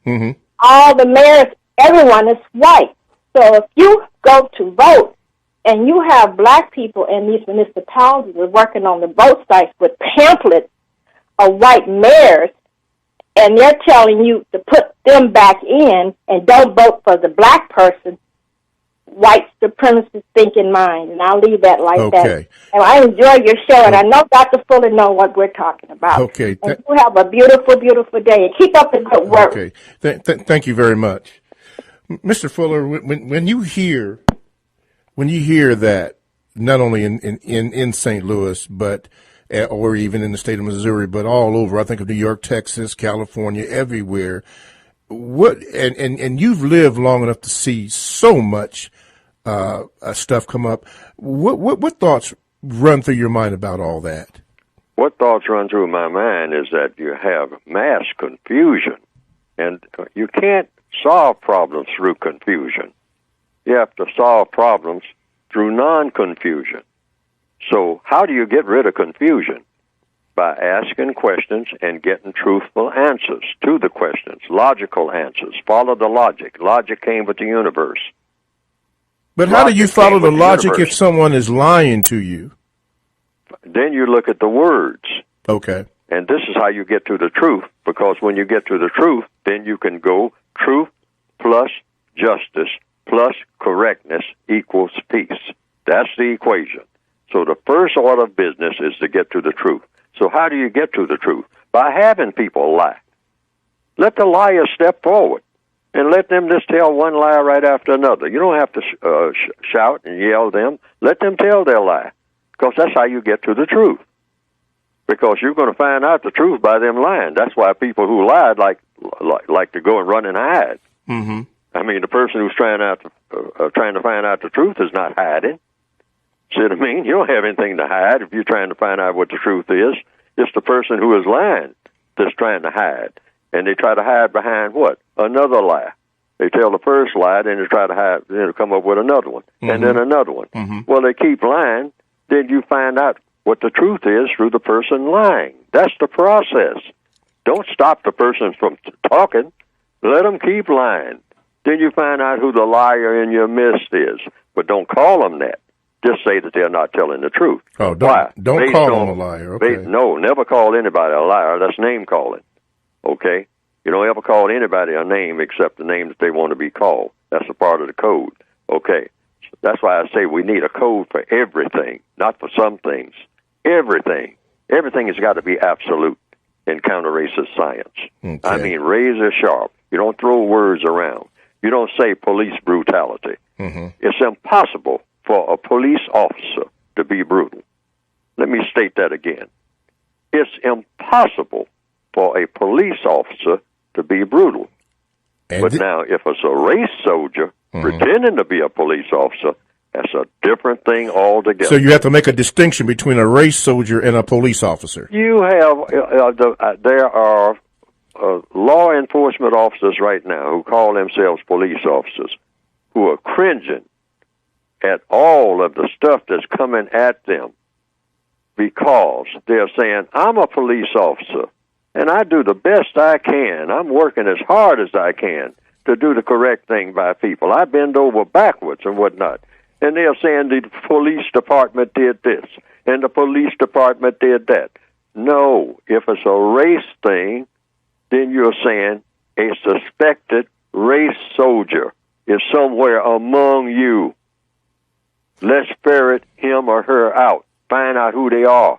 all the mayors, everyone is white. So if you go to vote and you have black people in these municipalities that are working on the vote sites with pamphlets of white mayors, and they're telling you to put them back in and don't vote for the black person, white supremacist thinking mind. And I'll leave that like that. And I enjoy your show, and I know Dr. Fuller knows what we're talking about. Okay. And you have a beautiful, beautiful day, and keep up the good work. Okay. Thank you very much. Mr. Fuller, when you hear when you hear that, not only in St. Louis, but or even in the state of Missouri, but all over, I think of New York, Texas, California, everywhere. What and you've lived long enough to see so much stuff come up. What thoughts run through your mind about all that? What thoughts run through my mind is that you have mass confusion, and you can't solve problems through confusion. You have to solve problems through non-confusion. So how do you get rid of confusion? By asking questions and getting truthful answers to the questions, logical answers. Follow the logic. Logic came with the universe. But how do you follow the logic if someone is lying to you? Then you look at the words. Okay. And this is how you get to the truth, because when you get to the truth, then you can go truth plus justice plus correctness equals peace. That's the equation. So the first order of business is to get to the truth. So how do you get to the truth? By having people lie. Let the liar step forward and let them just tell one lie right after another. You don't have to shout and yell them. Let them tell their lie, because that's how you get to the truth. Because you're going to find out the truth by them lying. That's why people who lied like to go and run and hide. Mm-hmm. I mean, the person who's trying to find out the truth is not hiding. See what I mean? You don't have anything to hide if you're trying to find out what the truth is. It's the person who is lying that's trying to hide. And they try to hide behind what? Another lie. They tell the first lie, then they try to hide, then come up with another one, and then another one. Mm-hmm. Well, they keep lying. Then you find out what the truth is through the person lying. That's the process. Don't stop the person from talking. Let them keep lying. Then you find out who the liar in your midst is. But don't call them that. Just say that they're not telling the truth. Oh, don't call them a liar. Okay. No, never call anybody a liar. That's name calling. Okay? You don't ever call anybody a name except the name that they want to be called. That's a part of the code. Okay? That's why I say we need a code for everything, not for some things. Everything. Everything has got to be absolute in counter-racist science. Okay. I mean, razor sharp. You don't throw words around. You don't say police brutality. Mm-hmm. It's impossible for a police officer to be brutal. Let me state that again. It's impossible for a police officer to be brutal. But now, if it's a race soldier pretending to be a police officer, that's a different thing altogether. So you have to make a distinction between a race soldier and a police officer. You have, there are law enforcement officers right now who call themselves police officers who are cringing at all of the stuff that's coming at them because they're saying, I'm a police officer, and I do the best I can. I'm working as hard as I can to do the correct thing by people. I bend over backwards and whatnot. And they're saying the police department did this, and the police department did that. No, if it's a race thing, then you're saying a suspected race soldier is somewhere among you. Let's ferret him or her out. Find out who they are.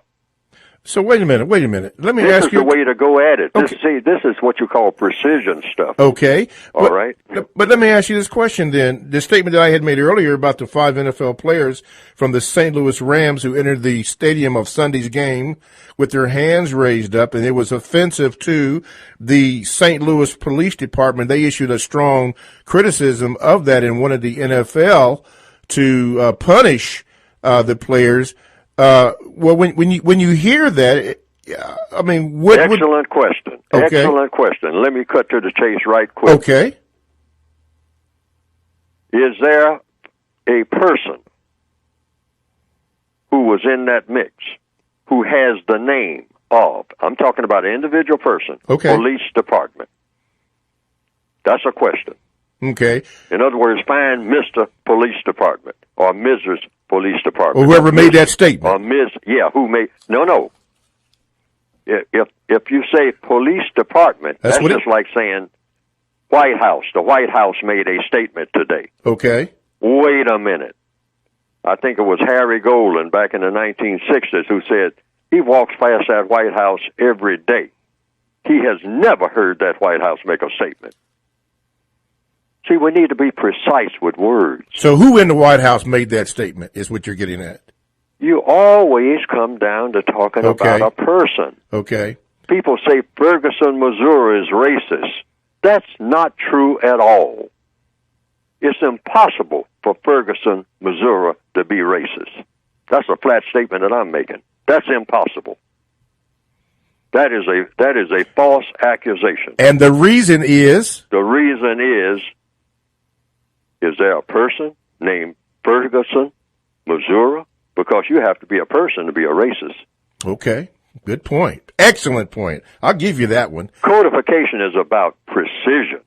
So wait a minute. Let me ask you. This is the way to go at it. Okay. This is what you call precision stuff. Okay. All right. But let me ask you this question then. The statement that I had made earlier about the 5 NFL players from the St. Louis Rams who entered the stadium of Sunday's game with their hands raised up, and it was offensive to the St. Louis Police Department. They issued a strong criticism of that and wanted the NFL to punish the players. Well, when you hear that, I mean, excellent question. Okay. Excellent question. Let me cut to the chase right quick. Okay. Is there a person who was in that mix who has the name of? I'm talking about an individual person. Okay. Police department. That's a question. Okay. In other words, find Mr. Police Department or Mrs. Police Department. Or whoever made that statement. Or Ms. Yeah, who made... No. If you say Police Department, that's just like saying White House. The White House made a statement today. Okay. Wait a minute. I think it was Harry Golden back in the 1960s who said he walks past that White House every day. He has never heard that White House make a statement. See, we need to be precise with words. So who in the White House made that statement is what you're getting at? You always come down to talking about a person. Okay. People say Ferguson, Missouri is racist. That's not true at all. It's impossible for Ferguson, Missouri to be racist. That's a flat statement that I'm making. That's impossible. That is a false accusation. And the reason is? The reason is there a person named Ferguson, Missouri? Because you have to be a person to be a racist. Okay. Good point. Excellent point. I'll give you that one. Codification is about precision.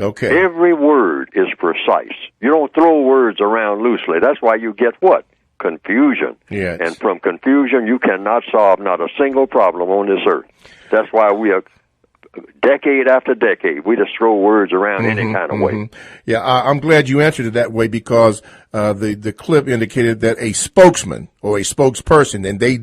Okay. Every word is precise. You don't throw words around loosely. That's why you get what? Confusion. Yes. And from confusion, you cannot solve not a single problem on this earth. That's why we are, decade after decade, we just throw words around any kind of way. Yeah, I'm glad you answered it that way because the clip indicated that a spokesman or a spokesperson, and they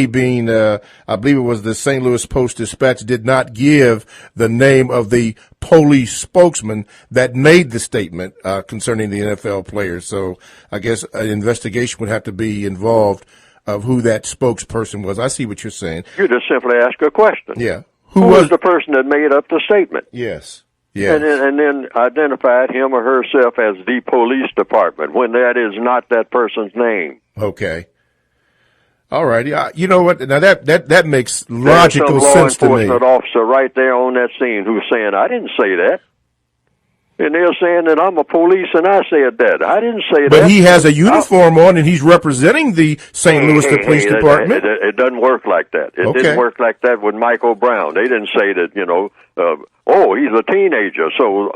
being, I believe it was the St. Louis Post-Dispatch, did not give the name of the police spokesman that made the statement concerning the NFL players. So I guess an investigation would have to be involved of who that spokesperson was. I see what you're saying. You just simply ask a question. Yeah. Who was the person that made up the statement? Yes. Yes. And then identified him or herself as the police department when that is not that person's name. Okay. All righty. You know what? Now that makes logical sense to me. There's some law enforcement officer right there on that scene who's saying, I didn't say that. And they're saying that I'm a police and I said that. I didn't say that. But he has a uniform on and he's representing the St. Louis Police Department. It doesn't work like that. It didn't work like that with Michael Brown. They didn't say that, he's a teenager. So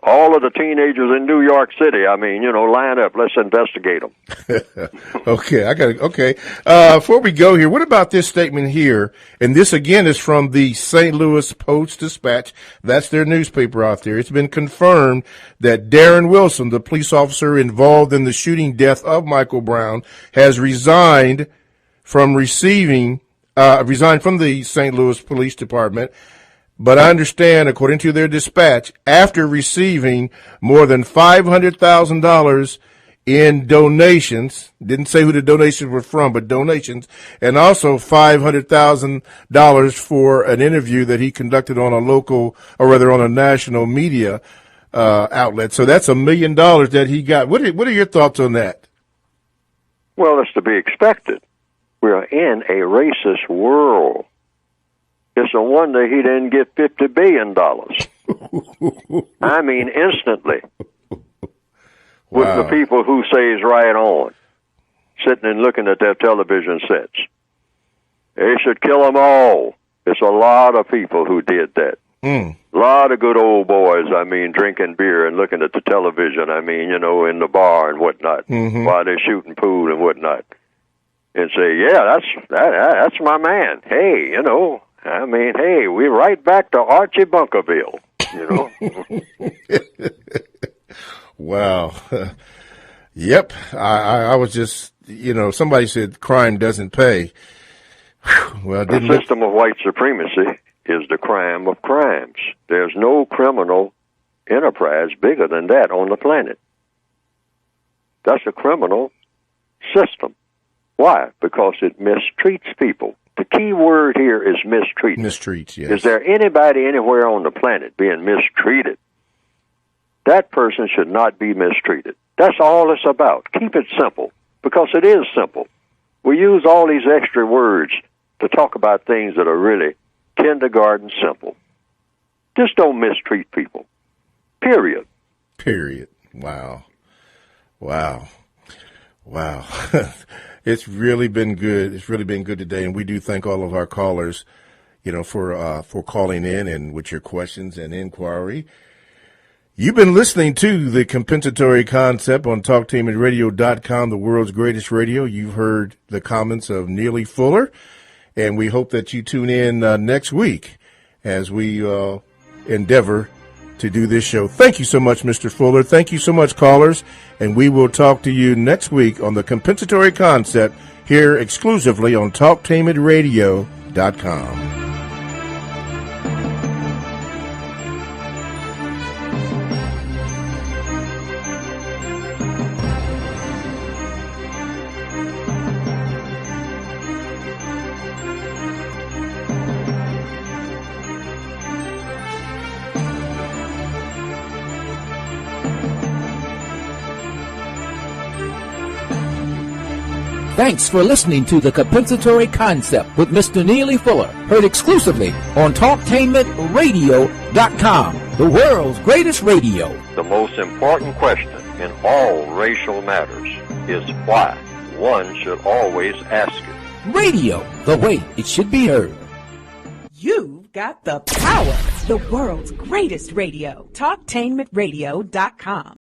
all of the teenagers in New York City, line up. Let's investigate them. Okay. Before we go here, what about this statement here? And this again is from the St. Louis Post-Dispatch. That's their newspaper out there. It's been confirmed that Darren Wilson, the police officer involved in the shooting death of Michael Brown, has resigned from the St. Louis Police Department. But I understand, according to their dispatch, after receiving more than $500,000 in donations, didn't say who the donations were from, but donations, and also $500,000 for an interview that he conducted on on a national media outlet. So that's $1 million that he got. What are your thoughts on that? Well, it's to be expected. We are in a racist world. It's a wonder he didn't get $50 billion. Instantly. With the people who says right on, sitting and looking at their television sets. They should kill them all. It's a lot of people who did that. A lot of good old boys, drinking beer and looking at the television, in the bar and whatnot, while they're shooting pool and whatnot. And say, yeah, that's my man. Hey, we're right back to Archie Bunkerville, Wow. Yep. I was just, somebody said crime doesn't pay. Well, the system of white supremacy is the crime of crimes. There's no criminal enterprise bigger than that on the planet. That's a criminal system. Why? Because it mistreats people. The key word here is mistreat. Mistreats, yes. Is there anybody anywhere on the planet being mistreated? That person should not be mistreated. That's all it's about. Keep it simple, because it is simple. We use all these extra words to talk about things that are really kindergarten simple. Just don't mistreat people. Period. Wow. It's really been good. It's really been good today, and we do thank all of our callers, for calling in and with your questions and inquiry. You've been listening to the Compensatory Concept on TalkTeamRadio.com, the world's greatest radio. You've heard the comments of Neely Fuller, and we hope that you tune in next week as we endeavor to do this show. Thank you so much, Mr. Fuller. Thank you so much, callers, and we will talk to you next week on the Compensatory Concept here exclusively on TalkTeamRadio.com. Thanks for listening to the Compensatory Concept with Mr. Neely Fuller, heard exclusively on TalkTainmentRadio.com, the world's greatest radio. The most important question in all racial matters is why. One should always ask it. Radio, the way it should be heard. You've got the power. The world's greatest radio. TalkTainmentRadio.com.